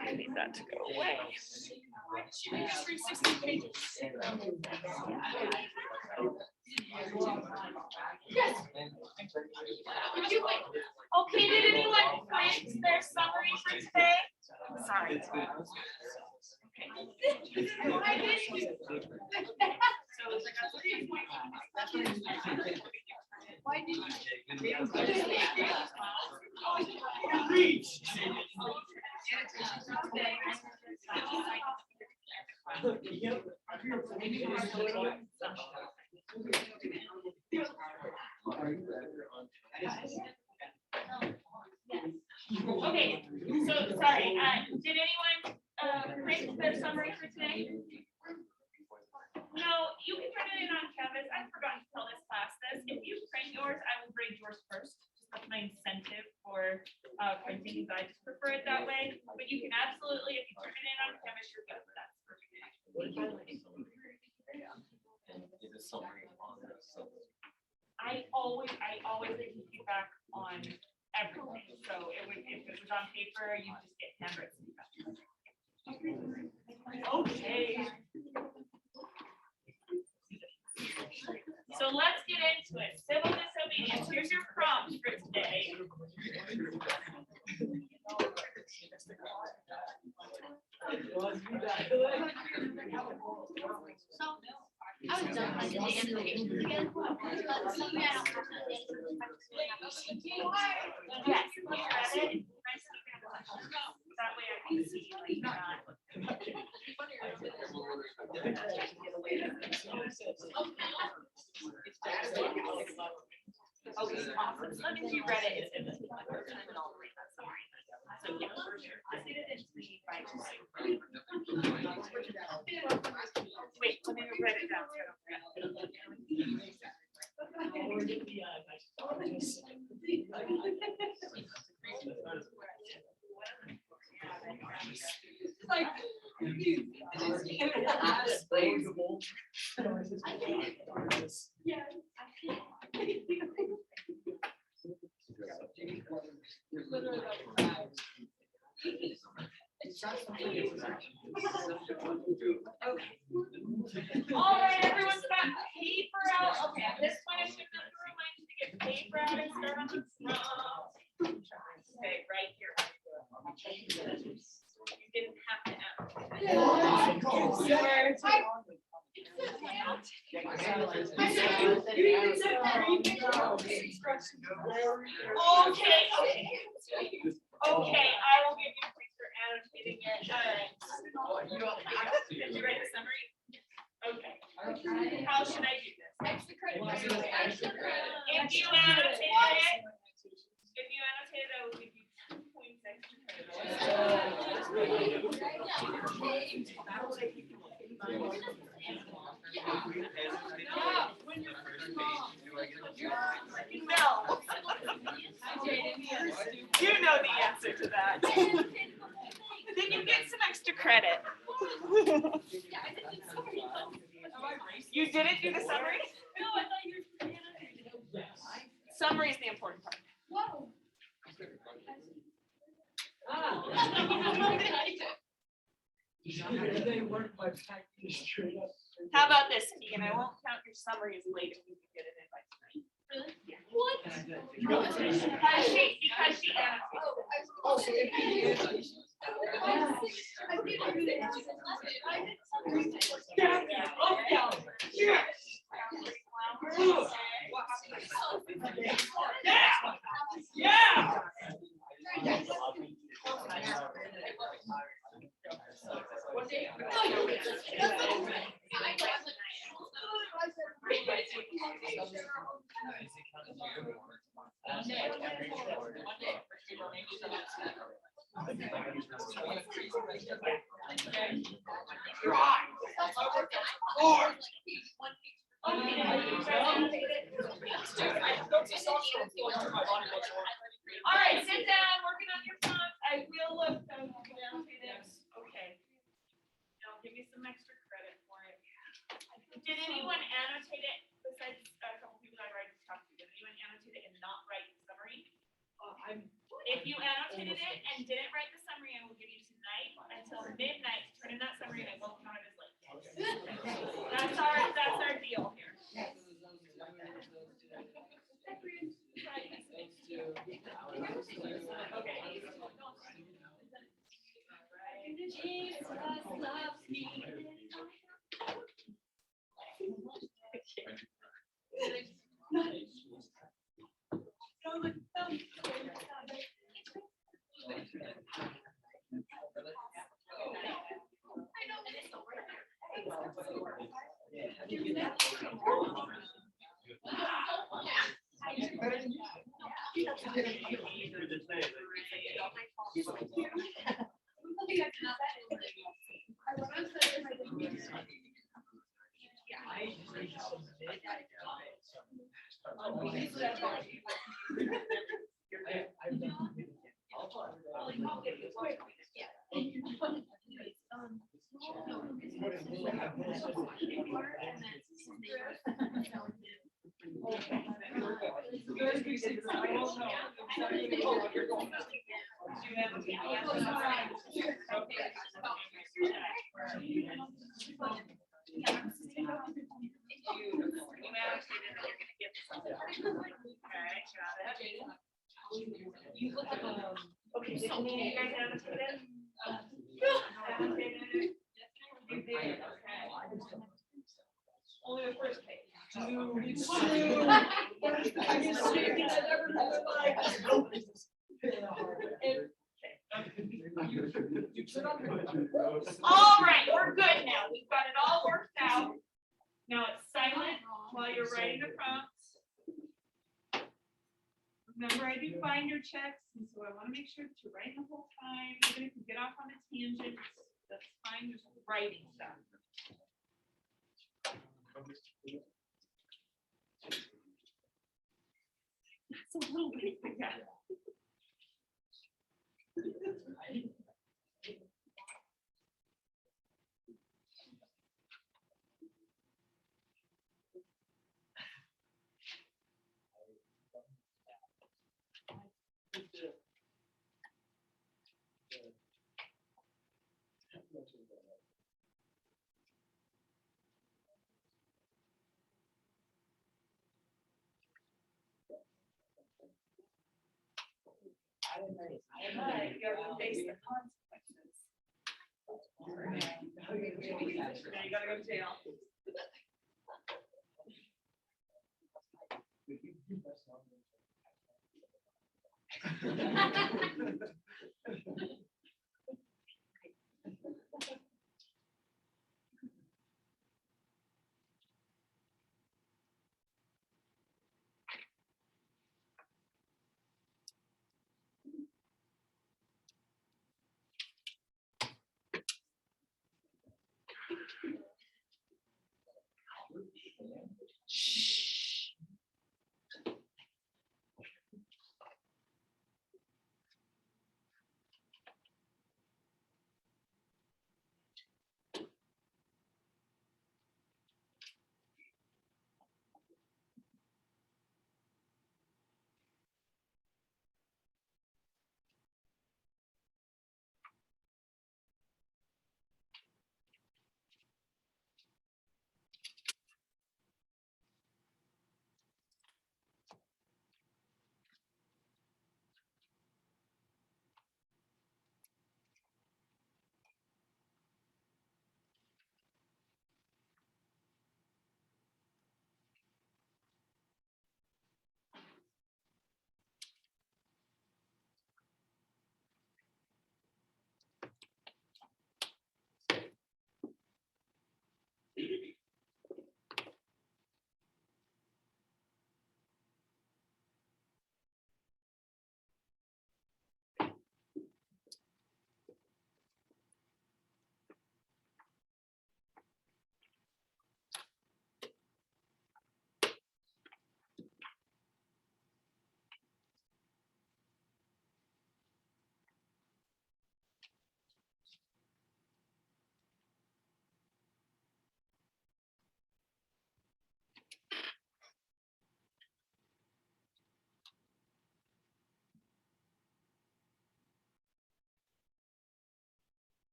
I need that to go away. Okay, did anyone print their summary for today? Sorry. Why did Okay, so sorry, did anyone print their summary for today? No, you can turn it in on Canvas. I forgot to tell this class this. If you print yours, I will grade yours first. Just that's my incentive for printing, because I just prefer it that way. But you can absolutely, if you turn it in on Canvas, you're good. That's perfect. I always give feedback on everything. So if it was on paper, you just get handwritten feedback. Okay. So let's get into it. Civil disobedience. Here's your prompt for today. I was done by the annotation again. Yes, look at it. That way I can see like that. Okay, awesome. So if you read it, it's in the summary. So yeah, for sure. I did it in 3 by 2. Wait, let me write it down. Like, All right, everyone's got paper out. Okay, at this point, I should remind you to get paper out and start on the front. Okay, right here. You didn't have to ask. Okay, I will give you points for annotating it. All right. Did you write the summary? Okay. How should I do this? extra credit. If you annotate it, I will give you 2 points No. You know the answer to that. Then you get some extra credit. You didn't do the summary? No, I thought you were. Summary is the important part. Whoa. How about this, Keegan? I won't count your summary as late if you can get it in by tonight. Really? What? Because she annotated. Yeah. All right, sit down, working on your prompt. I will look. Okay. Now give me some extra credit for it. Did anyone annotate it besides a couple people completed it and didn't write the summary, I will give you tonight until midnight to turn in that summary, and I won't count it as late. That's our deal here. Jesus loves me. Okay, so you guys annotated? Annotated? You did, okay. Only the first page. All right, we're good now. We've got it all worked out. Now it's silent while you're writing the prompts. Remember, I do binder checks, and so I want to make sure that you're writing the whole time. Even if you get off on a tangent, that's fine. Just writing stuff. That's a little bit, yeah. Right, you have to face the consequences. Now you gotta go to jail.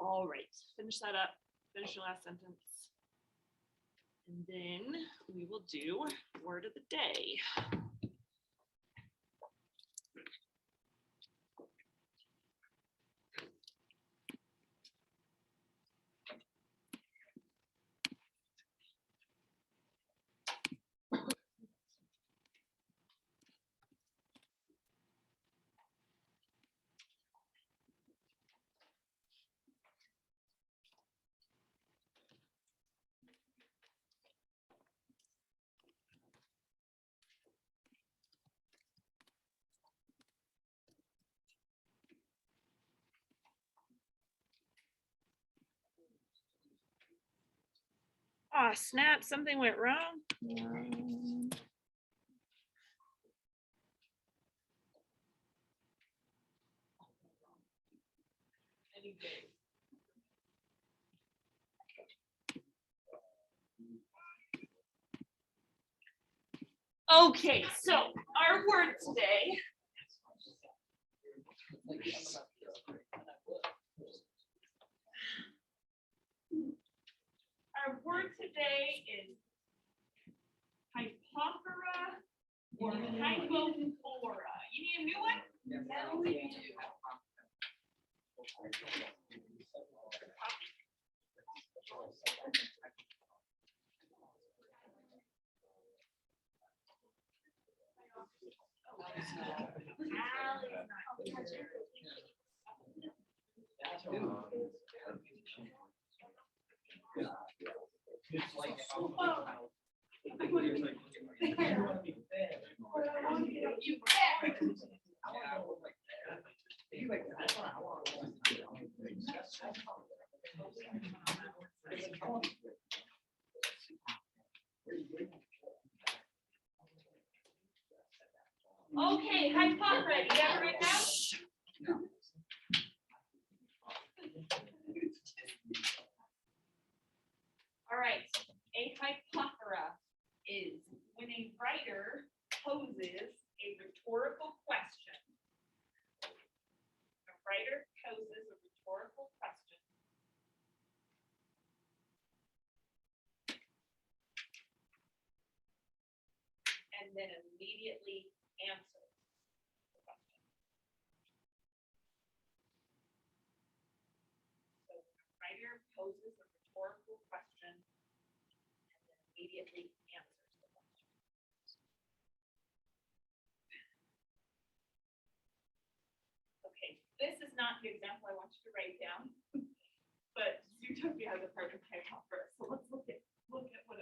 All right, finish that up, finish your last sentence. And then we will do word of the day. Oh, snap, something went wrong. Okay, so our word today. Our word today is hypophora or hypophora. You need a new one? Yeah, we do. Okay, hypophora, you have it right now? All right, a hypophora is when a writer poses a rhetorical question. A writer poses a rhetorical question. And then immediately answers the question. So the writer poses a rhetorical question and then immediately answers the question. Okay, this is not the example I want you to write down, but Zootopia has a perfect hypophora, so let's look at what it looks like.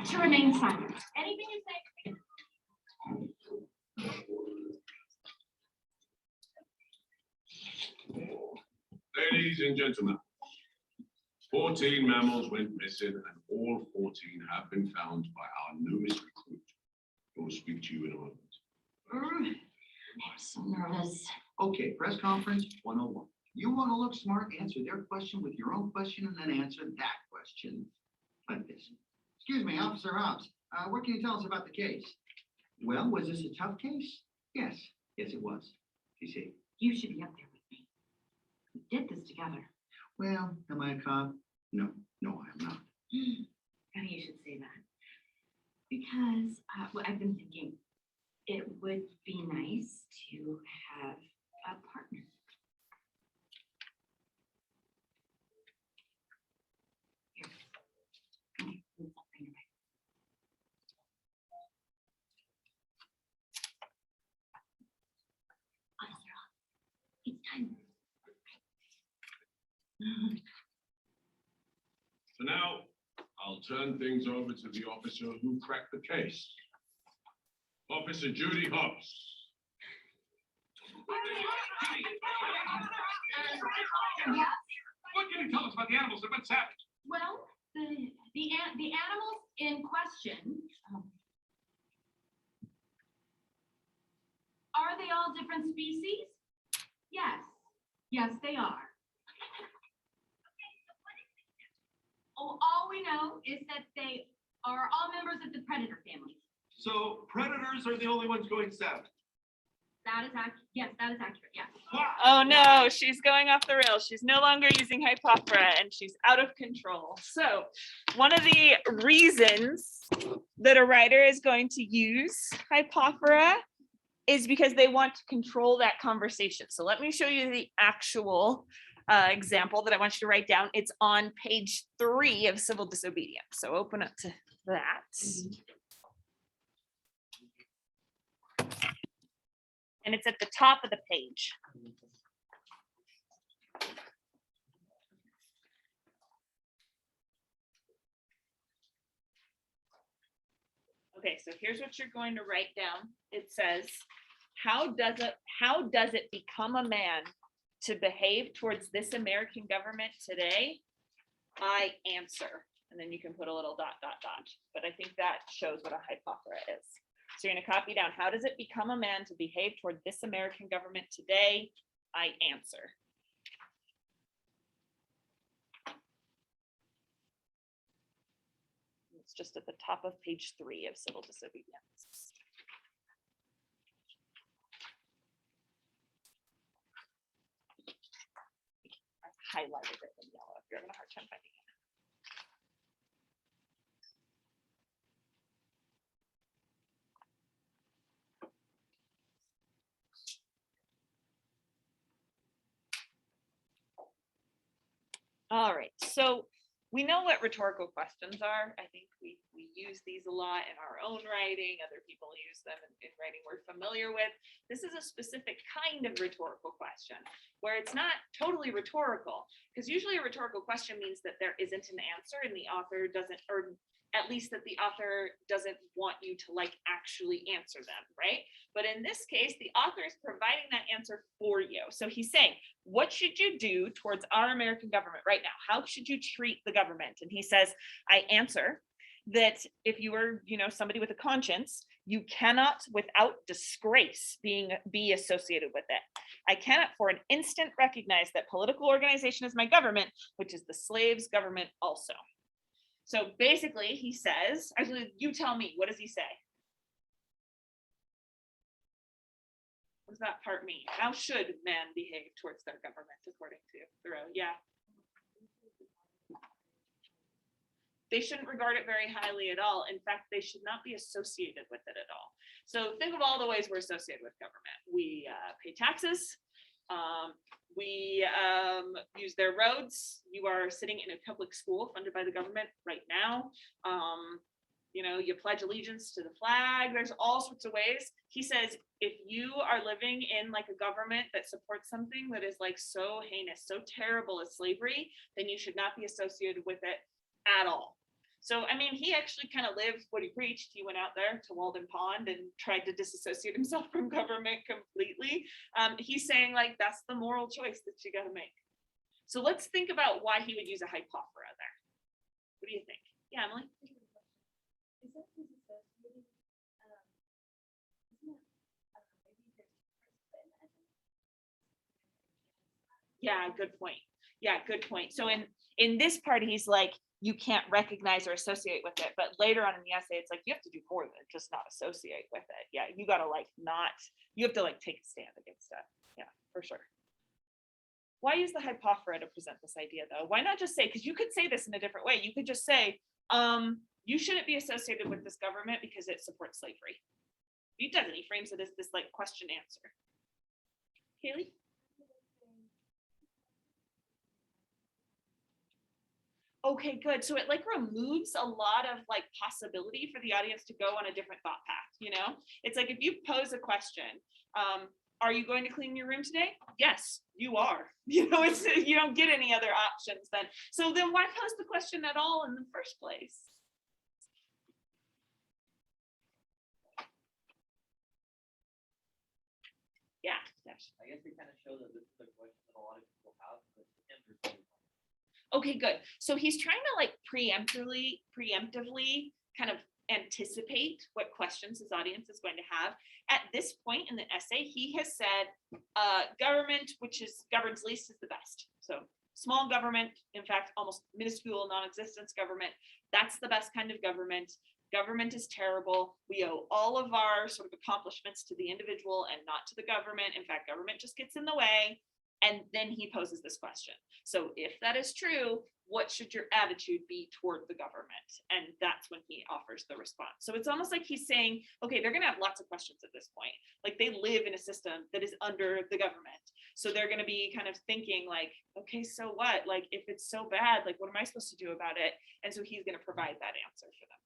To remain silent. Anything you say. Ladies and gentlemen, 14 mammals went missing and all 14 have been found by our newest recruit. We'll speak to you in a moment. I'm so nervous. Okay, press conference 101. You want to look smart, answer their question with your own question, and then answer that question like this. Excuse me, Officer Hobbs, what can you tell us about the case? Well, was this a tough case? Yes, yes it was. You see. You should be up there with me. We did this together. Well, am I a cop? No, no, I'm not. Funny you should say that. Because well, I've been thinking it would be nice to have a partner. Here. Okay, let's not bring it back. Officer, it's time. So now I'll turn things over to the officer who cracked the case. Officer Judy Hobbs. What can you tell us about the animals that went savage? Well, the animals in question, are they all different species? Yes, yes, they are. Oh, all we know is that they are all members of the predator family. So predators are the only ones going south. That is yes, that is accurate, yes. Wow. Oh no, she's going off the rails. She's no longer using Hypophora and she's out of control. So one of the reasons that a writer is going to use Hypophora is because they want to control that conversation. So let me show you the actual example that I want you to write down. It's on page 3 of Civil Disobedience. So open up to that. And it's at the top of the page. Okay, so here's what you're going to write down. It says, how does it become a man to behave towards this American government today? I answer. And then you can put a little ... But I think that shows what a Hypophora is. So you're going to copy down, how does it become a man to behave toward this American government today? I answer. It's just at the top of page 3 of Civil Disobedience. I highlighted it in yellow if you're having a hard time finding it. All right, so we know what rhetorical questions are. I think we use these a lot in our own writing. Other people use them in writing we're familiar with. This is a specific kind of rhetorical question where it's not totally rhetorical, because usually a rhetorical question means that there isn't an answer and the author doesn't, or at least that the author doesn't want you to like actually answer them, right? But in this case, the author is providing that answer for you. So he's saying, what should you do towards our American government right now? How should you treat the government? And he says, I answer that if you are, somebody with a conscience, you cannot without disgrace be associated with it. I cannot for an instant recognize that political organization is my government, which is the slaves' government also. So basically he says, actually, you tell me, what does he say? What does that part mean? How should men behave towards their government, according to Thoreau? Yeah. They shouldn't regard it very highly at all. In fact, they should not be associated with it at all. So think of all the ways we're associated with government. We pay taxes. We use their roads. You are sitting in a public school funded by the government right now. You pledge allegiance to the flag. There's all sorts of ways. He says, if you are living in like a government that supports something that is like so heinous, so terrible as slavery, then you should not be associated with it at all. So, I mean, he actually kind of lived what he preached. He went out there to Walden Pond and tried to disassociate himself from government completely. He's saying like, that's the moral choice that you got to make. So let's think about why he would use a Hypophora there. What do you think? Yeah, Emily? Is that his associated, isn't it, maybe there's Yeah, good point. Yeah, good point. So in this part, he's like, you can't recognize or associate with it. But later on in the essay, it's like, you have to do more than just not associate with it. Yeah, you got to you have to take a stand against it. Yeah, for sure. Why use the Hypophora to present this idea though? Why not just say, because you could say this in a different way. You could just say, you shouldn't be associated with this government because it supports slavery. He doesn't, he frames it as this question answer. Kaylee? Okay, good. So it removes a lot of possibility for the audience to go on a different thought path, It's like if you pose a question, are you going to clean your room today? Yes, you are. You don't get any other options then. So then why pose the question at all in the first place? Yeah. I guess we kind of show that this is a question that a lot of people have, but the answer is okay, good. So he's trying to preemptively kind of anticipate what questions his audience is going to have. At this point in the essay, he has said government, which is governs least, is the best. So small government, in fact, almost minuscule, non-existence government. That's the best kind of government. Government is terrible. We owe all of our sort of accomplishments to the individual and not to the government. In fact, government just gets in the way. And then he poses this question. So if that is true, what should your attitude be toward the government? And that's when he offers the response. So it's almost like he's saying, okay, they're going to have lots of questions at this point. Like they live in a system that is under the government. So they're going to be kind of thinking like, okay, so what? Like if it's so bad, like what am I supposed to do about it? And so he's going to provide that answer for them.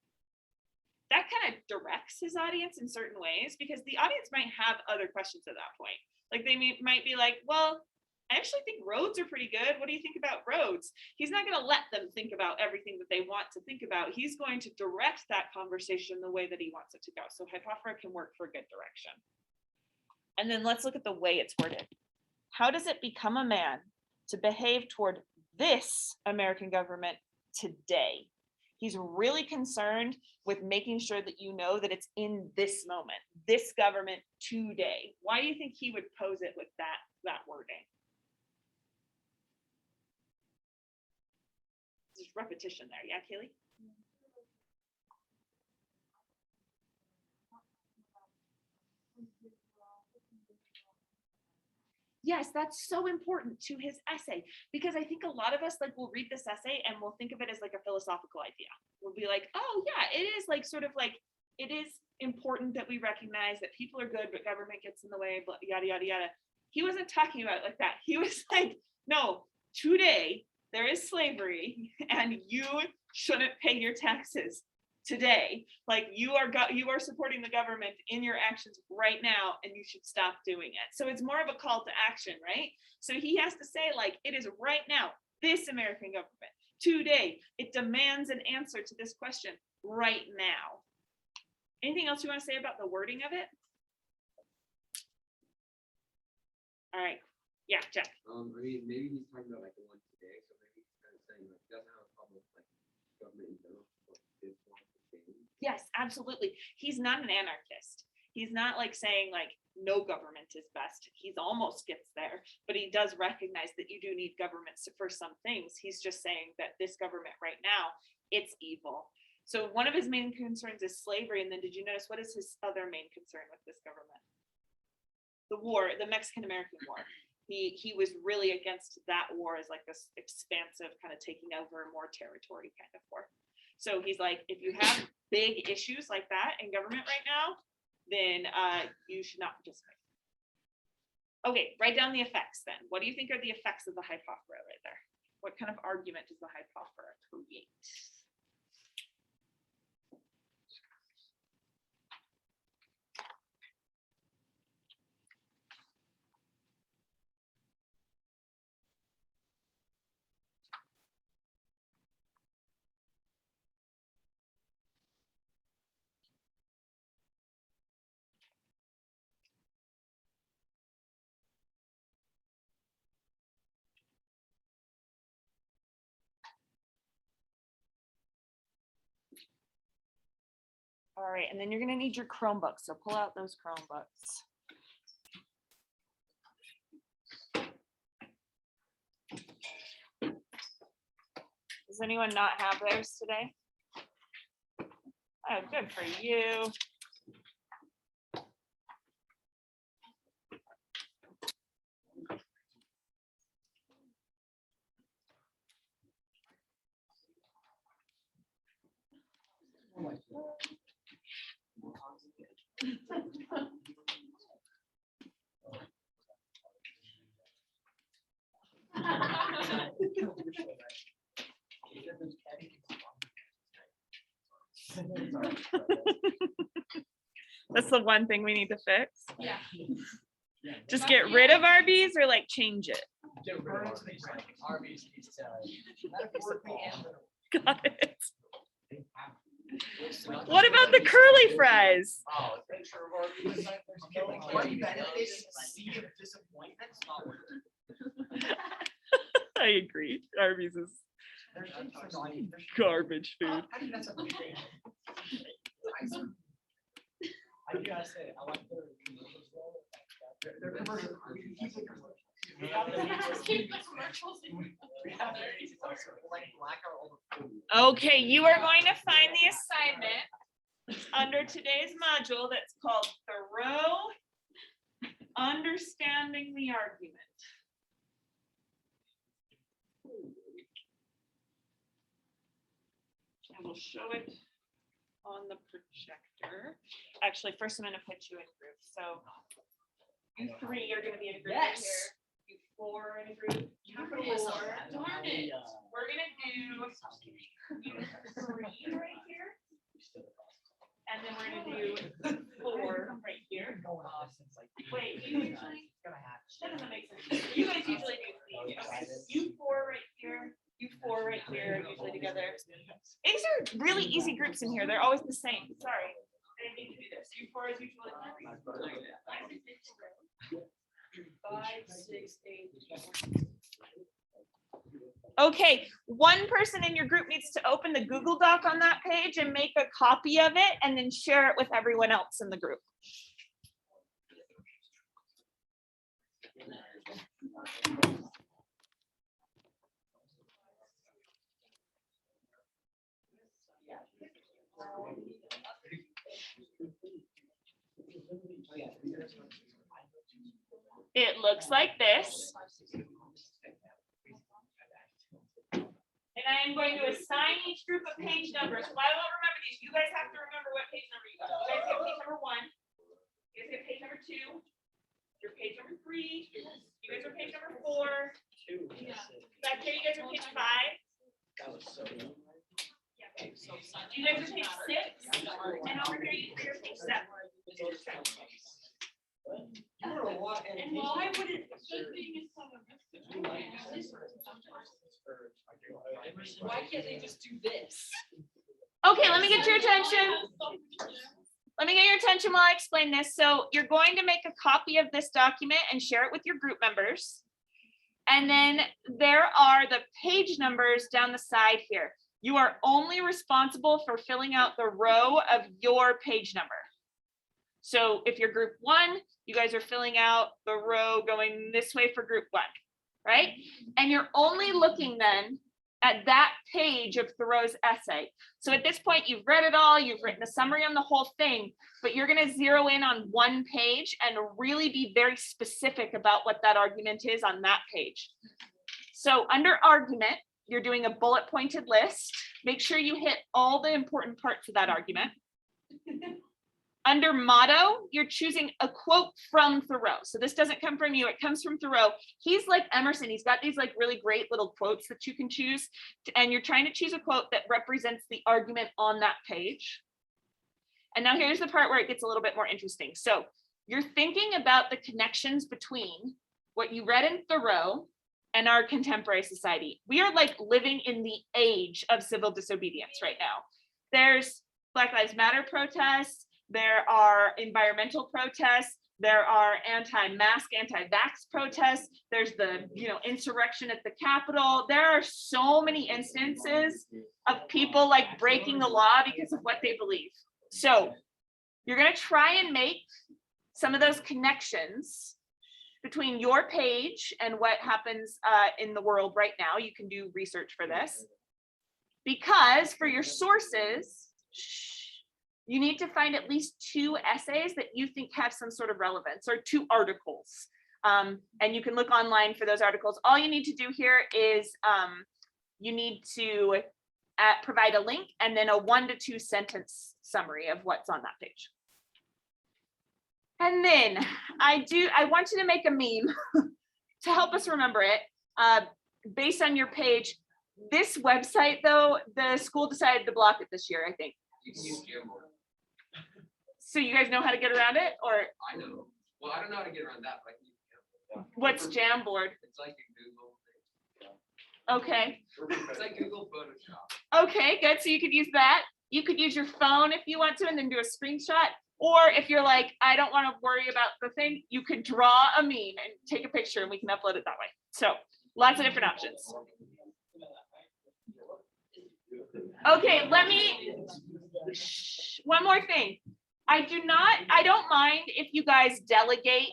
That kind of directs his audience in certain ways because the audience might have other questions at that point. Like they might be like, well, I actually think roads are pretty good. What do you think about roads? He's not going to let them think about everything that they want to think about. He's going to direct that conversation the way that he wants it to go. So hypophora can work for good direction. And then let's look at the way it's worded. How does it become a man to behave toward this American government today? He's really concerned with making sure that you know that it's in this moment, this government today. Why do you think he would pose it with that wording? There's repetition there. Yeah, Kaylee? Yes, that's so important to his essay because I think a lot of us like will read this essay and we'll think of it as like a philosophical idea. We'll be like, oh yeah, it is like sort of like it is important that we recognize that people are good, but government gets in the way, blah, yada yada yada. He wasn't talking about it like that. He was like, no, today there is slavery and you shouldn't pay your taxes today. Like you are supporting the government in your actions right now and you should stop doing it. So it's more of a call to action, right? So he has to say like, it is right now, this American government, today, it demands an answer to this question right now. Anything else you want to say about the wording of it? All right, yeah, Jeff. I mean, maybe he's talking about like the one today, so maybe he's kind of saying like, he doesn't have a problem with like government in general, but this one to change. Yes, absolutely. He's not an anarchist. He's not like saying like no government is best. He's almost gets there, but he does recognize that you do need governments for some things. He's just saying that this government right now, it's evil. So one of his main concerns is slavery. And then did you notice what is his other main concern with this government? The war, the Mexican-American War. He was really against that war as like this expansive kind of taking over more territory kind of war. So he's like, if you have big issues like that in government right now, then you should not participate. Okay, write down the effects then. What do you think are the effects of the hypophora right there? What kind of argument does the hypophora create? All right, and then you're gonna need your Chromebooks, so pull out those Chromebooks. Does anyone not have theirs today? Oh, good for you. That's the one thing we need to fix. Yeah. Just get rid of Arby's or like change it. Got it. What about the curly fries? I agree. Arby's is garbage food. I gotta say, I like their commercials though. Their commercials. Okay, you are going to find the assignment under today's module that's called Thoreau Understanding the Argument. I will show it on the projector. Actually, first I'm gonna put you in groups, so you three are gonna be in a group right here. You four in a group. Four. Darn it. We're gonna do you three right here. And then we're gonna do four right here. Wait, you usually, that doesn't make sense. You guys usually do three. Okay, you four right here, you four right here, usually together. These are really easy groups in here. They're always the same. Sorry. I didn't mean to do this. You four is usually. 5, 6, 8. Okay, one person in your group needs to open the Google Doc on that page and make a copy of it and then share it with everyone else in the group. It looks like this. And I am going to assign each group a page number. So I won't remember these. You guys have to remember what page number you got. You guys get page number 1. You guys get page number 2. You're page number 3. You guys are page number 4. Back here, you guys are page 5. You guys are page 6. And over here, you are page 7. And why would it? Why can't they just do this? Okay, let me get your attention. Let me get your attention while I explain this. So you're going to make a copy of this document and share it with your group members. And then there are the page numbers down the side here. You are only responsible for filling out the row of your page number. So if you're group 1, you guys are filling out the row going this way for group 1, right? And you're only looking then at that page of Thoreau's essay. So at this point, you've read it all, you've written a summary on the whole thing, but you're going to zero in on one page and really be very specific about what that argument is on that page. So under argument, you're doing a bullet pointed list. Make sure you hit all the important parts of that argument. Under motto, you're choosing a quote from Thoreau. So this doesn't come from you, it comes from Thoreau. He's like Emerson, he's got these like really great little quotes that you can choose. And you're trying to choose a quote that represents the argument on that page. And now here's the part where it gets a little bit more interesting. So you're thinking about the connections between what you read in Thoreau and our contemporary society. We are like living in the age of civil disobedience right now. There's Black Lives Matter protests, there are environmental protests, there are anti-mask, anti-vax protests, there's the insurrection at the Capitol. There are so many instances of people like breaking the law because of what they believe. So you're going to try and make some of those connections between your page and what happens in the world right now. You can do research for this. Because for your sources, you need to find at least 2 essays that you think have some sort of relevance, or 2 articles. And you can look online for those articles. All you need to do here is you need to provide a link and then a 1 to 2 sentence summary of what's on that page. And then I want you to make a meme to help us remember it based on your page. This website though, the school decided to block it this year, I think. You can use Jamboard. So you guys know how to get around it, or? I know. Well, I don't know how to get around that, but I can use Jamboard. What's Jamboard? It's like a Google thing. Okay. It's like Google Photoshop. Okay, good. So you could use that. You could use your phone if you want to, and then do a screenshot. Or if you're like, I don't want to worry about the thing, you could draw a meme and take a picture and we can upload it that way. So lots of different options. Okay, let me, one more thing. I don't mind if you guys delegate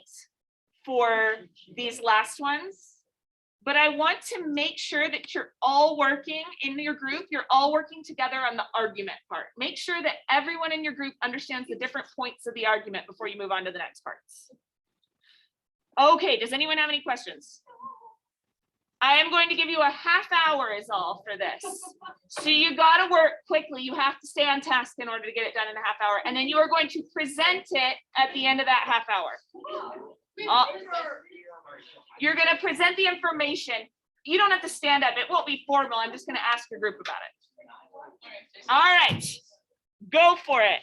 for these last ones. But I want to make sure that you're all working in your group, you're all working together on the argument part. Make sure that everyone in your group understands the different points of the argument before you move on to the next parts. Okay, does anyone have any questions? I am going to give you a half hour is all for this. So you gotta work quickly. You have to stay on task in order to get it done in a half hour. And then you are going to present it at the end of that half hour. You're gonna present the information. You don't have to stand up. It won't be formal. I'm just gonna ask your group about it. All right, go for it.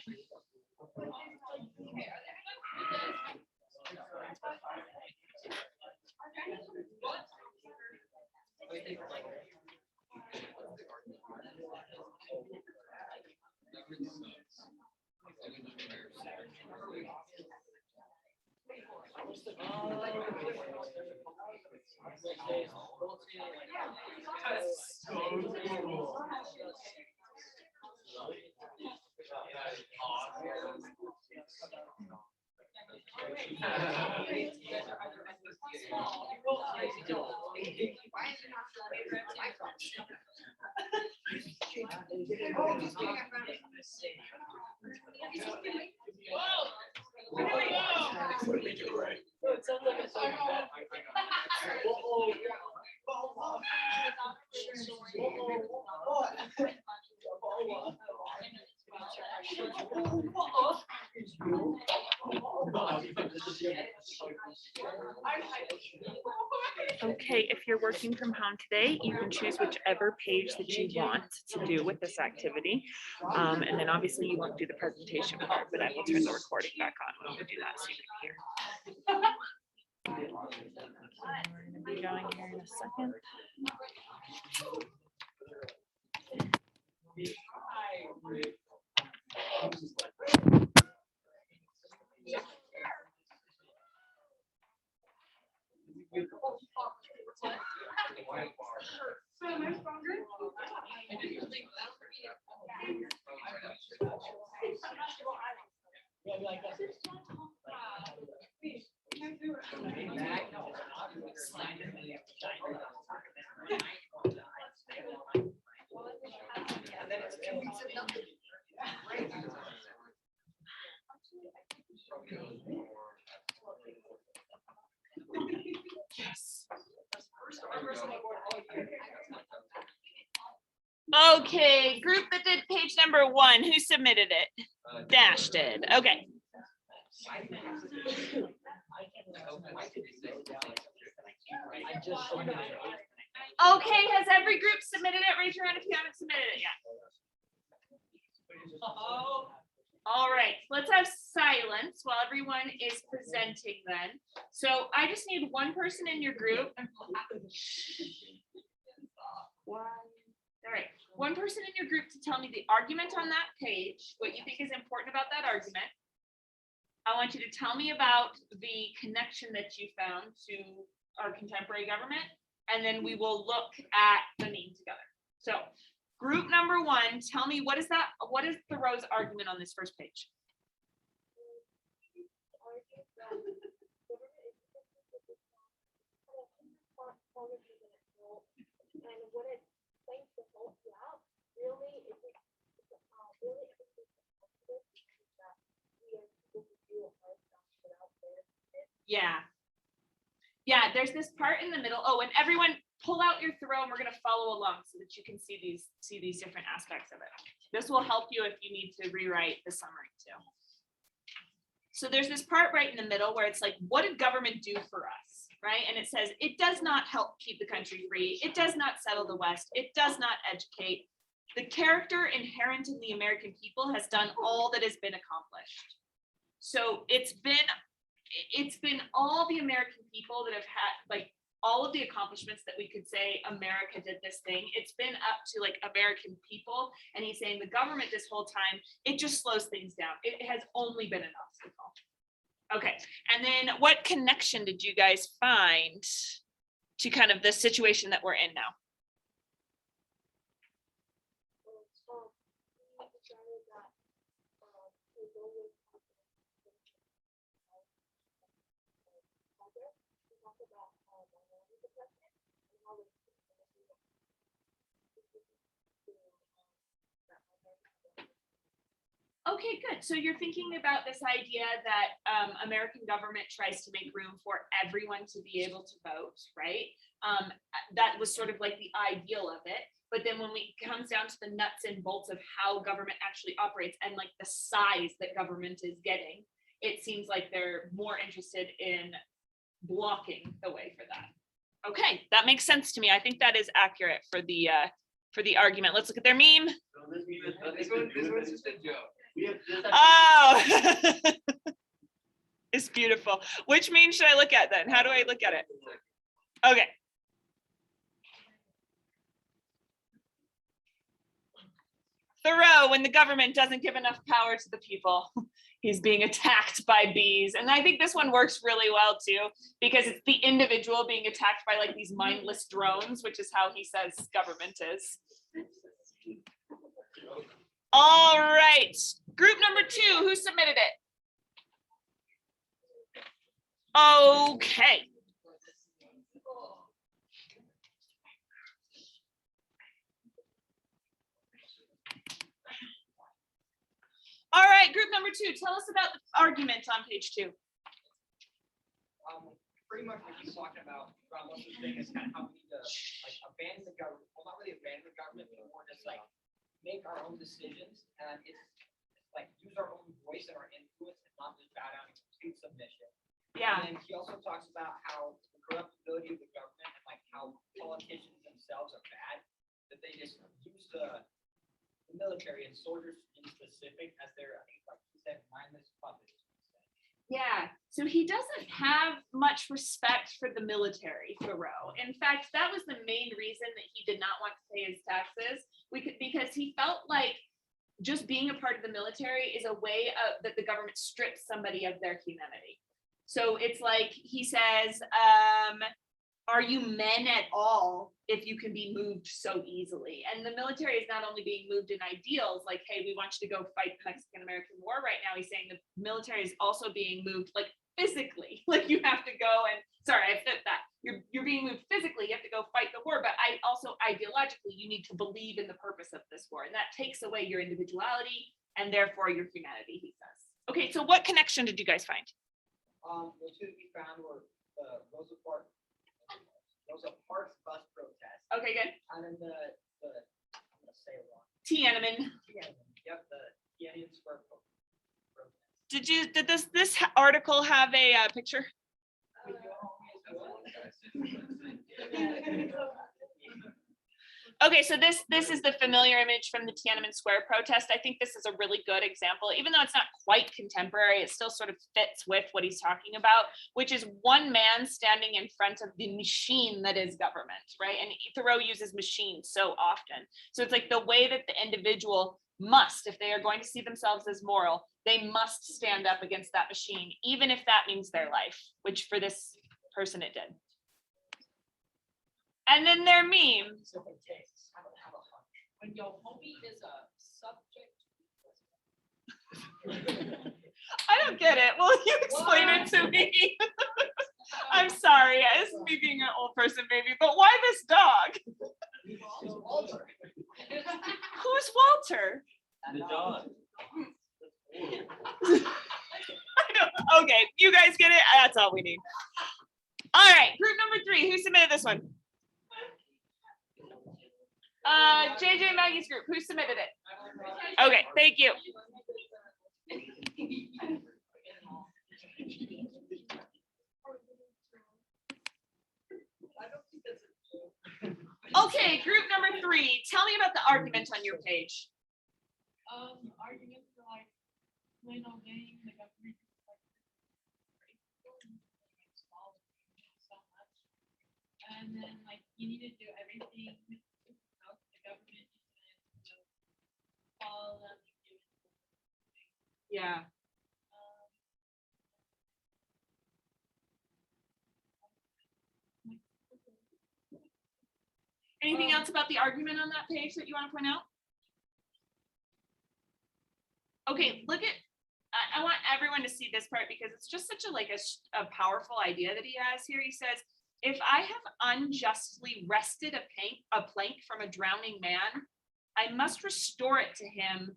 Okay, if you're working from home today, you can choose whichever page that you want to do with this activity. And then obviously you won't do the presentation part, but I will turn the recording back on when we do that so you can hear. We're gonna be going here in a second. Okay, group that did page number 1, who submitted it? Dash did, okay. Okay, has every group submitted it? Raise your hand if you haven't submitted it yet. All right, let's have silence while everyone is presenting then. So I just need one person in your group. All right, one person in your group to tell me the argument on that page, what you think is important about that argument. I want you to tell me about the connection that you found to our contemporary government, and then we will look at the name together. So group number 1, tell me what is Thoreau's argument on this first page? Yeah, there's this part in the middle. Oh, and everyone pull out your Thoreau and we're going to follow along so that you can see these different aspects of it. This will help you if you need to rewrite the summary too. So there's this part right in the middle where it's like, what did government do for us, right? And it says, it does not help keep the country free. It does not settle the West. It does not educate. The character inherent in the American people has done all that has been accomplished. So it's been all the American people that have had like all of the accomplishments that we could say America did this thing. It's been up to like American people. And he's saying the government this whole time, it just slows things down. It has only been an obstacle. Okay. And then what connection did you guys find to kind of the situation that we're in now? Okay, good. So you're thinking about this idea that American government tries to make room for everyone to be able to vote, right? That was sort of like the ideal of it. But then when it comes down to the nuts and bolts of how government actually operates and like the size that government is getting, it seems like they're more interested in blocking the way for that. Okay, that makes sense to me. I think that is accurate for the argument. Let's look at their meme. This one's just a joke. Oh, it's beautiful. Which meme should I look at then? How do I look at it? Okay. Thoreau, when the government doesn't give enough power to the people, he's being attacked by bees. And I think this one works really well too, because it's the individual being attacked by like these mindless drones, which is how he says government is. All right, group number 2, who submitted it? Okay. All right, group number 2, tell us about the argument on page 2. Pretty much what you're talking about, most of the thing is kind of how we need to like abandon the government, well, not really abandon the government, but more just like make our own decisions, and it's like use our own voice and our influence and not just bow down and complete submission. Yeah. And then he also talks about how the corruptibility of the government and like how politicians themselves are bad, that they just use the military and soldiers in specific as their, I think like he said, mindless puppets. Yeah, so he doesn't have much respect for the military, Thoreau. In fact, that was the main reason that he did not want to pay his taxes, because he felt like just being a part of the military is a way that the government strips somebody of their humanity. So it's like he says, are you men at all if you can be moved so easily? And the military is not only being moved in ideals, like, hey, we want you to go fight the Mexican-American War right now. He's saying the military is also being moved like physically, like you have to go and, sorry, I flipped that. You're being moved physically, you have to go fight the war, but I also ideologically, you need to believe in the purpose of this war. And that takes away your individuality and therefore your humanity, he says. Okay, so what connection did you guys find? The two we found were the Rosa Parks bus protest, Okay, good. and then the I'm gonna say it wrong. Tiananmen. Yep, the Tiananmen Square protest. Did this article have a picture? Okay, so this is the familiar image from the Tiananmen Square protest. I think this is a really good example, even though it's not quite contemporary, it still sort of fits with what he's talking about, which is one man standing in front of the machine that is government, right? And Thoreau uses machine so often. So it's like the way that the individual must, if they are going to see themselves as moral, they must stand up against that machine, even if that means their life, which for this person it did. And then their meme. When your homie is a subject. I don't get it. Will you explain it to me? I'm sorry. This is me being an old person, maybe, but why this dog? Who's Walter? The dog. I don't, okay, you guys get it? That's all we need. All right, group number 3. Who submitted this one? JJ Maggie's group. Who submitted it? Okay, thank you. Okay, group number 3. Tell me about the argument on your page. Arguments are like plain old game, the government is like small so much. And then like you need to do everything without the government to follow them and give it. Yeah. Anything else about the argument on that page that you want to point out? Okay, look at, I want everyone to see this part because it's just such a powerful idea that he has here. He says, if I have unjustly wrested a plank from a drowning man, I must restore it to him,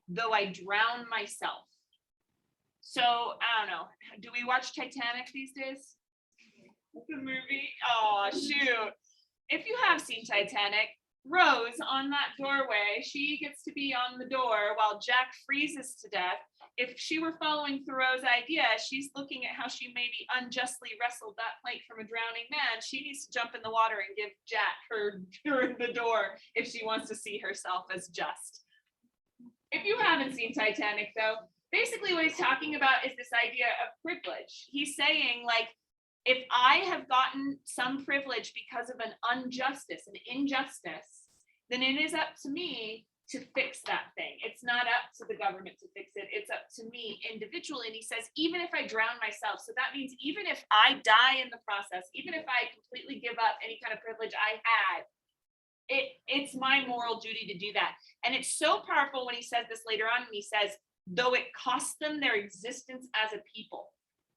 though I drown myself. So I don't know. Do we watch Titanic these days? The movie? Oh, shoot. If you have seen Titanic, Rose on that doorway, she gets to be on the door while Jack freezes to death. If she were following Thoreau's idea, she's looking at how she maybe unjustly wrestled that plank from a drowning man. She needs to jump in the water and give Jack her the door if she wants to see herself as just. If you haven't seen Titanic, though, basically what he's talking about is this idea of privilege. He's saying, like, if I have gotten some privilege because of an injustice, then it is up to me to fix that thing. It's not up to the government to fix it. It's up to me individually. And he says, even if I drown myself, so that means even if I die in the process, even if I completely give up any kind of privilege I had, it's my moral duty to do that. And it's so powerful when he says this later on, and he says, though it costs them their existence as a people.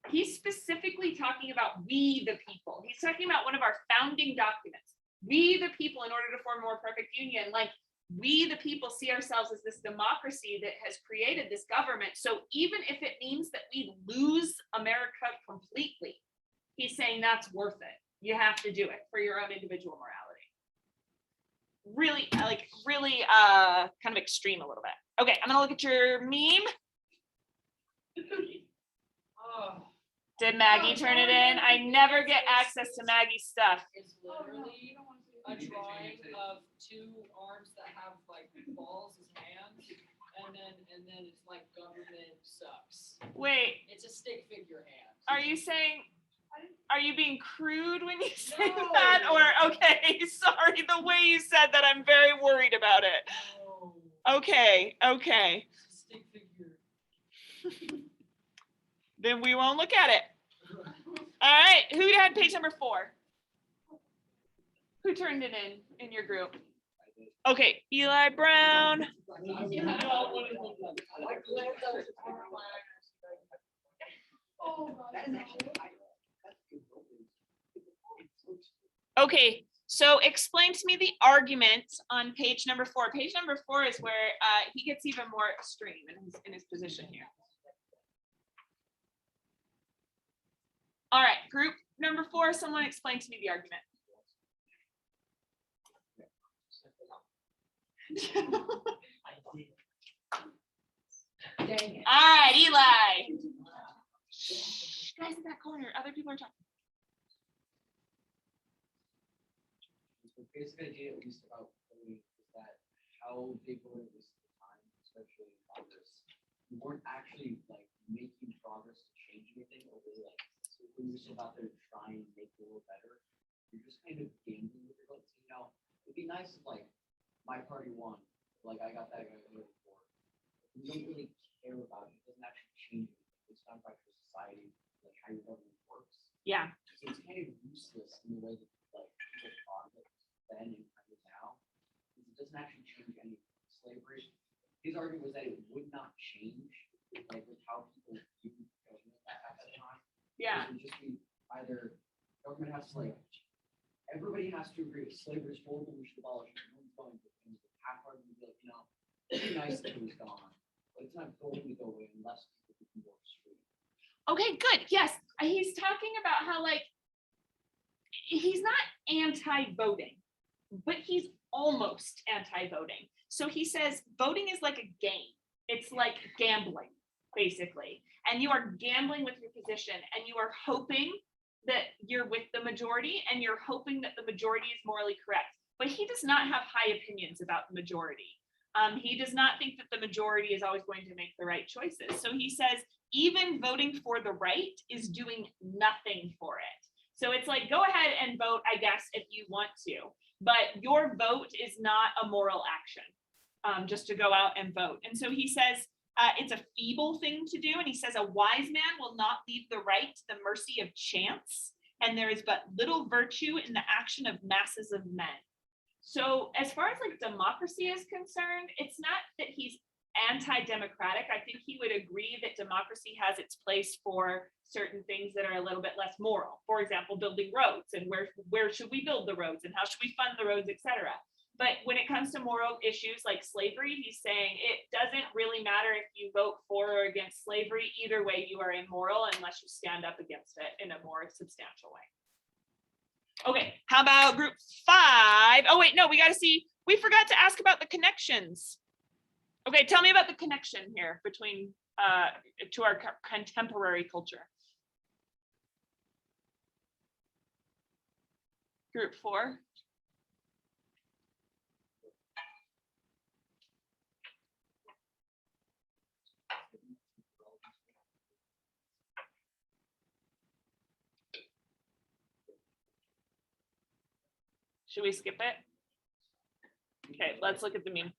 He's specifically talking about we the people. He's talking about one of our founding documents. We the people, in order to form a more perfect union, like we the people see ourselves as this democracy that has created this government. So even if it means that we lose America completely, he's saying that's worth it. You have to do it for your own individual morality. Really, kind of extreme a little bit. Okay, I'm gonna look at your meme. Oh, Did Maggie turn it in? I never get access to Maggie's stuff. it's literally a drawing of two arms that have like balls as hands, and then it's like government sucks. Wait, It's a stick figure hand. are you being crude when you say No. that? Or, okay, sorry, the way you said that, I'm very worried about it. No, Okay, it's a stick figure. then we won't look at it. All right, who had page number 4? Who turned it in your group? Okay, Eli Brown. Okay, so explain to me the argument on page number 4. Page number 4 is where he gets even more extreme in his position here. All right, group number 4, someone explain to me the argument. Dang it. All right, Eli. Guys in that corner, other people are talking. The basic idea, at least about voting, is that how they voted was the time, especially in Congress. We weren't actually like making progress to change anything, or really like when you're still out there to try and make the world better. You're just kind of gambling with your votes. You know, it'd be nice if like my party won, like I got that guy I voted for. We don't really care about it. It doesn't actually change anything. It's not about your society, like how your government works. Yeah. So it's kind of useless in the way that like people thought of it then and kind of now. Because it doesn't actually change any slavery. His argument was that it would not change like with how people view government at that time. Yeah. It would just be either government has to like everybody has to agree that slavery is horrible, we should abolish it. No one's going to. And the half argument would be like, you know, it'd be nice if it was gone. But it's not going to go away unless people can work straight. Okay, good. Yes, he's talking about how like he's not anti-voting, but he's almost anti-voting. So he says voting is like a game. It's like gambling, basically. And you are gambling with your position, and you are hoping that you're with the majority, and you're hoping that the majority is morally correct. But he does not have high opinions about the majority. He does not think that the majority is always going to make the right choices. So he says, even voting for the right is doing nothing for it. So it's like, go ahead and vote, I guess, if you want to, but your vote is not a moral action, just to go out and vote. And so he says, it's a feeble thing to do. And he says, a wise man will not leave the right to the mercy of chance. And there is but little virtue in the action of masses of men. So as far as like democracy is concerned, it's not that he's anti-democratic. I think he would agree that democracy has its place for certain things that are a little bit less moral. For example, building roads, and where should we build the roads and how should we fund the roads, etc. But when it comes to moral issues like slavery, he's saying it doesn't really matter if you vote for or against slavery. Either way, you are immoral unless you stand up against it in a more substantial way. Okay, how about group 5? Oh wait, no, we got to see. We forgot to ask about the connections. Okay, tell me about the connection here between to our contemporary culture. Group 4. Should we skip it? Okay, let's look at the meme.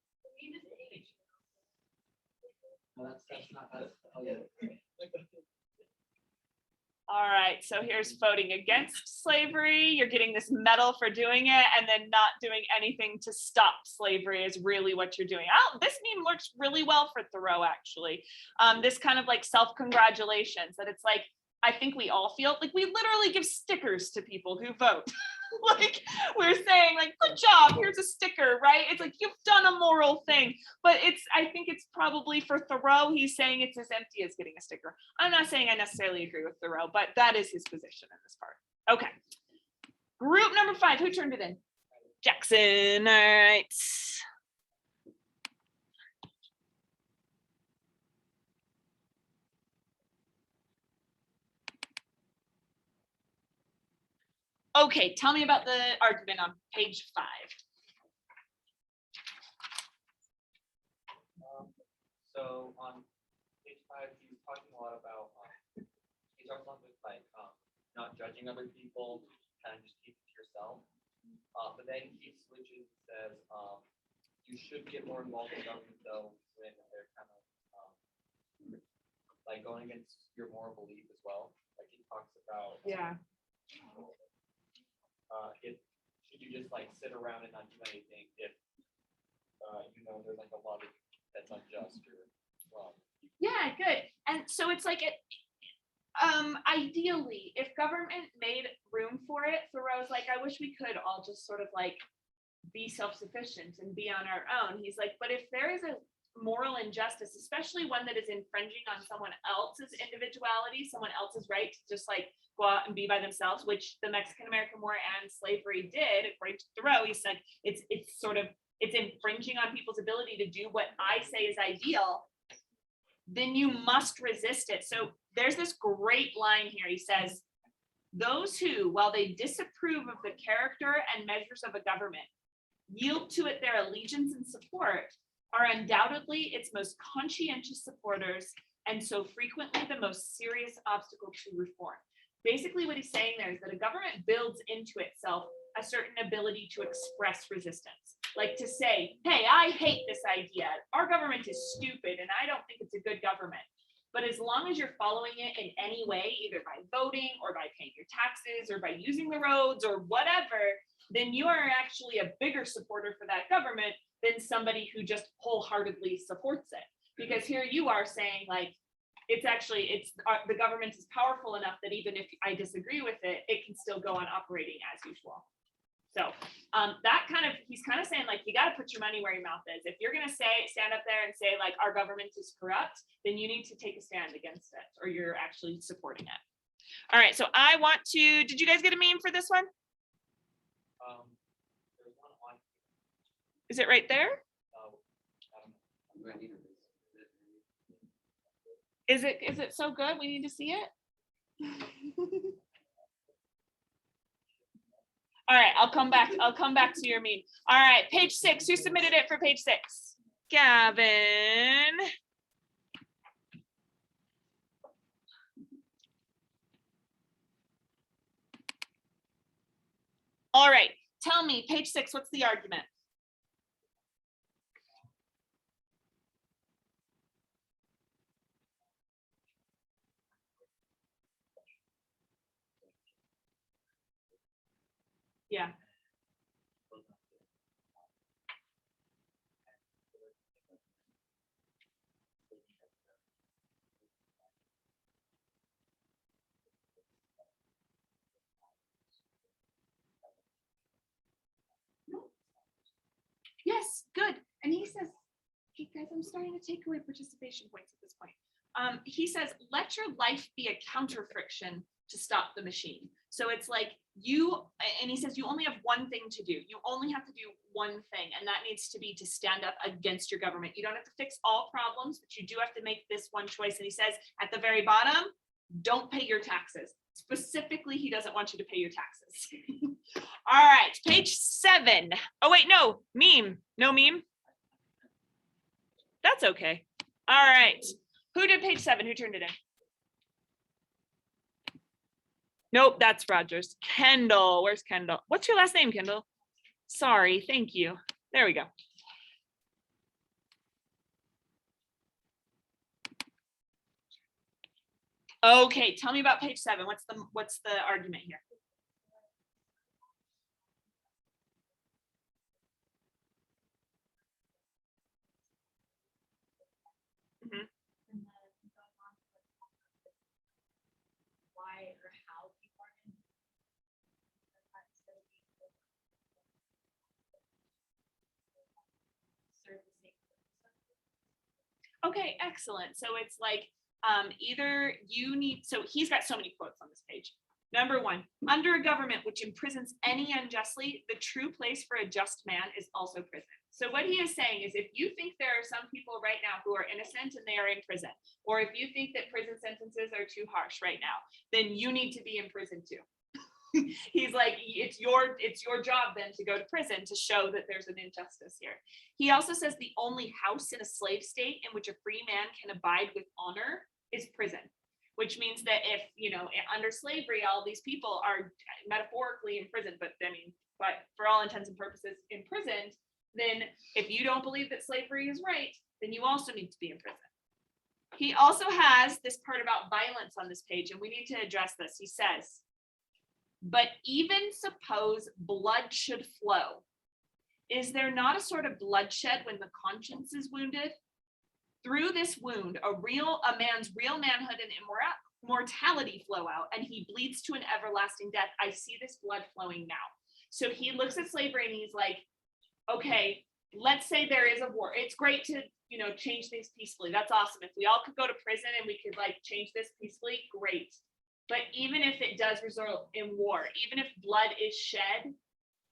No, that's not, oh, yeah. All right, so here's voting against slavery. You're getting this medal for doing it, and then not doing anything to stop slavery is really what you're doing. Oh, this meme works really well for Thoreau, actually. This kind of like self-congratulations, that it's like, I think we all feel like we literally give stickers to people who vote. Like we're saying like, good job, here's a sticker, right? It's like, you've done a moral thing. But I think it's probably for Thoreau, he's saying it's as empty as getting a sticker. I'm not saying I necessarily agree with Thoreau, but that is his position in this part. Okay. Group number 5, who turned it in? Jackson, all right. Okay, tell me about the argument on page 5. So on page 5, he's talking a lot about, he talks a lot with like, not judging other people, kind of just keep it to yourself. But then he switches and says, you should get more involved in government though, when they're kind of, like going against your moral belief as well. Like he talks about. Yeah. Should you just like sit around and not do anything if you know there's like a law that's unjust or wrong? Yeah, good. And so it's like ideally, if government made room for it, Thoreau's like, I wish we could all just sort of like be self-sufficient and be on our own. He's like, but if there is a moral injustice, especially one that is infringing on someone else's individuality, someone else's right to just like go out and be by themselves, which the Mexican American War and slavery did, according to Thoreau. He said it's infringing on people's ability to do what I say is ideal, then you must resist it. So there's this great line here. He says, those who, while they disapprove of the character and measures of a government, yield to it their allegiance and support, are undoubtedly its most conscientious supporters, and so frequently the most serious obstacle to reform. Basically what he's saying there is that a government builds into itself a certain ability to express resistance. Like to say, hey, I hate this idea. Our government is stupid and I don't think it's a good government. But as long as you're following it in any way, either by voting or by paying your taxes or by using the roads or whatever, then you are actually a bigger supporter for that government than somebody who just wholeheartedly supports it. Because here you are saying like, the government is powerful enough that even if I disagree with it, it can still go on operating as usual. So he's kind of saying like, you got to put your money where your mouth is. If you're going to stand up there and say like, our government is corrupt, then you need to take a stand against it or you're actually supporting it. All right, so did you guys get a meme for this one? There's one on. Is it right there? I'm gonna need it. Is it so good? We need to see it. All right, I'll come back to your meme. All right, page 6. Who submitted it for page 6? Gavin. All right, tell me, page 6, what's the argument? Yeah. guys, I'm starting to take away participation points at this point. He says, let your life be a counter friction to stop the machine. So it's like and he says, you only have one thing to do. You only have to do one thing, and that needs to be to stand up against your government. You don't have to fix all problems, but you do have to make this one choice. And he says, at the very bottom, don't pay your taxes. Specifically, he doesn't want you to pay your taxes. All right, page 7. Oh, wait, no, meme. No meme. That's okay. All right. Who did page 7? Who turned it in? Nope, that's Rogers. Kendall, where's Kendall? What's your last name, Kendall? Sorry, thank you. There we go. Okay, tell me about page 7. What's the argument here? Mhm. Why or how people are in. Serve the same purpose. Okay, excellent. So it's like either you need, so he's got so many quotes on this page. Number 1, under a government which imprisons any unjustly, the true place for a just man is also prison. So what he is saying is, if you think there are some people right now who are innocent and they are in prison, or if you think that prison sentences are too harsh right now, then you need to be in prison too. He's like, it's your job then to go to prison to show that there's an injustice here. He also says the only house in a slave state in which a free man can abide with honor is prison, which means that if, under slavery, all these people are metaphorically imprisoned, but for all intents and purposes imprisoned, then if you don't believe that slavery is right, then you also need to be in prison. He also has this part about violence on this page, and we need to address this. He says, but even suppose blood should flow, is there not a sort of bloodshed when the conscience is wounded? Through this wound, a man's real manhood and immortality flow out, and he bleeds to an everlasting death. I see this blood flowing now. So he looks at slavery and he's like, okay, let's say there is a war. It's great to, change things peacefully. That's awesome. If we all could go to prison and we could change this peacefully, great. But even if it does result in war, even if blood is shed,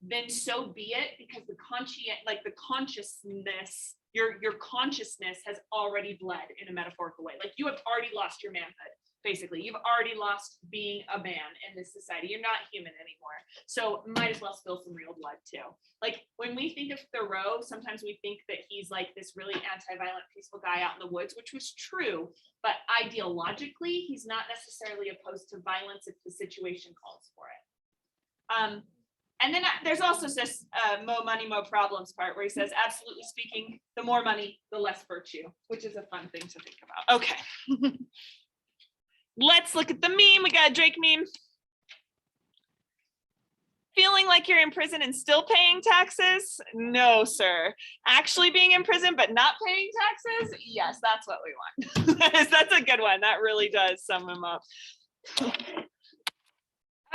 then so be it, because the consciousness, your consciousness has already bled in a metaphorical way. Like, you have already lost your manhood. Basically, you've already lost being a man in this society. You're not human anymore. So might as well spill some real blood too. Like, when we think of Thoreau, sometimes we think that he's like this really anti-violent, peaceful guy out in the woods, which was true. But ideologically, he's not necessarily opposed to violence if the situation calls for it. And then there's also this mo money, mo problems part where he says, absolutely speaking, the more money, the less virtue, which is a fun thing to think about. Okay. Let's look at the meme. We got a Drake meme. Feeling like you're in prison and still paying taxes? No, sir. Actually being in prison but not paying taxes? Yes, that's what we want. That's a good one. That really does sum him up.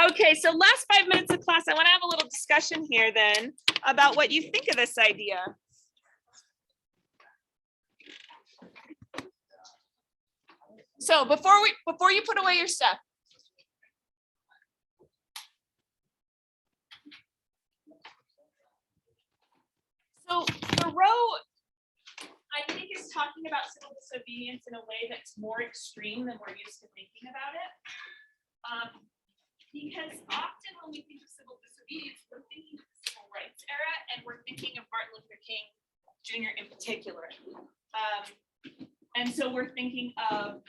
Okay, so last 5 minutes of class, I want to have a little discussion here then about what you think of this idea. So before you put away your stuff. So Thoreau, I think, is talking about civil disobedience in a way that's more extreme than we're used to thinking about it. Because often when we think of civil disobedience, we're thinking of the civil rights era, and we're thinking of Martin Luther King Jr. in particular. And so we're thinking of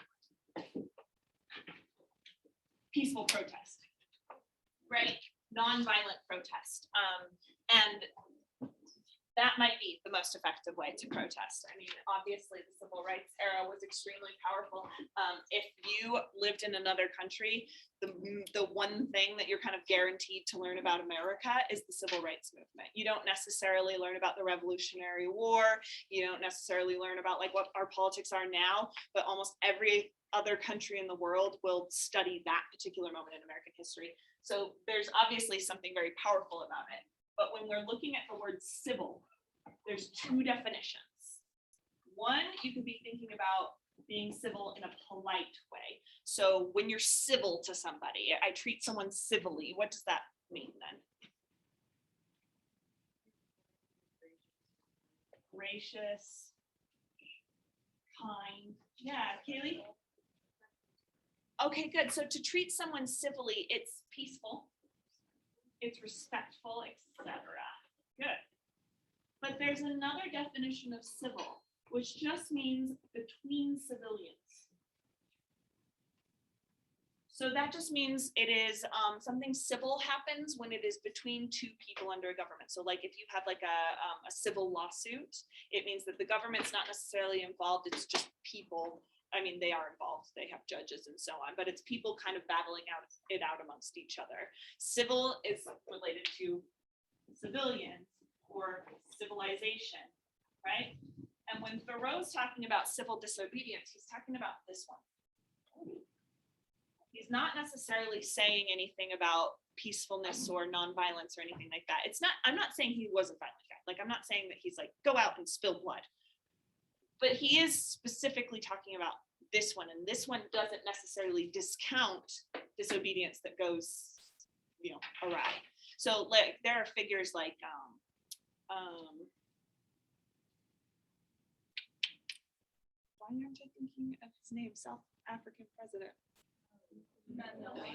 peaceful protest, right? Nonviolent protest. And that might be the most effective way to protest. I mean, obviously the civil rights era was extremely powerful. If you lived in another country, the one thing that you're kind of guaranteed to learn about America is the civil rights movement. You don't necessarily learn about the Revolutionary War. You don't necessarily learn about what our politics are now, but almost every other country in the world will study that particular moment in American history. So there's obviously something very powerful about it. But when we're looking at the word civil, there's 2 definitions. One, you could be thinking about being civil in a polite way. So when you're civil to somebody, I treat someone civilly, what does that mean then? Gracious, kind. Yeah, Kaylee? Okay, good. So to treat someone civilly, it's peaceful, it's respectful, etc. Good. But there's another definition of civil, which just means between civilians. So that just means it is something civil happens when it is between two people under a government. So like if you have like a civil lawsuit, it means that the government's not necessarily involved, it's just people. I mean, they are involved, they have judges and so on, but it's people kind of battling it out amongst each other. Civil is related to civilians or civilization, right? And when Thoreau's talking about civil disobedience, he's talking about this one. He's not necessarily saying anything about peacefulness or nonviolence or anything like that. It's not, I'm not saying he was a violent guy. Like, I'm not saying that he's like, go out and spill blood. But he is specifically talking about this one, and this one doesn't necessarily discount disobedience that goes, awry. So like there are figures like why aren't I thinking of his name? South African president. Mandela.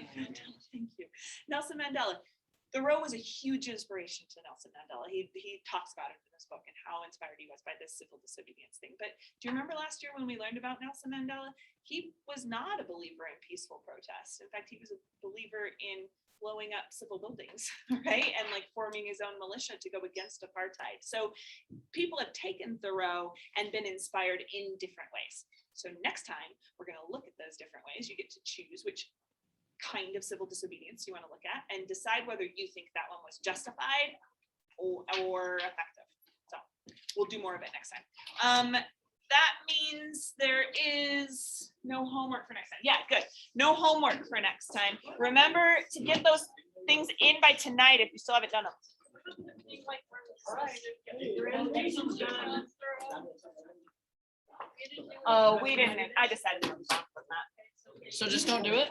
Thank you. Nelson Mandela. Thoreau was a huge inspiration to Nelson Mandela. He talks about it in this book and how inspired he was by this civil disobedience thing. But do you remember last year when we learned about Nelson Mandela? He was not a believer in peaceful protest. In fact, he was a believer in blowing up civil buildings, right? And like forming his own militia to go against apartheid. So people have taken Thoreau and been inspired in different ways. So next time we're going to look at those different ways. You get to choose which kind of civil disobedience you want to look at and decide whether you think that one was justified or effective. So we'll do more of it next time. That means there is no homework for next time. Yeah, good. No homework for next time. Remember to get those things in by tonight if you still haven't done them. Oh, we didn't. I decided. So just don't do it?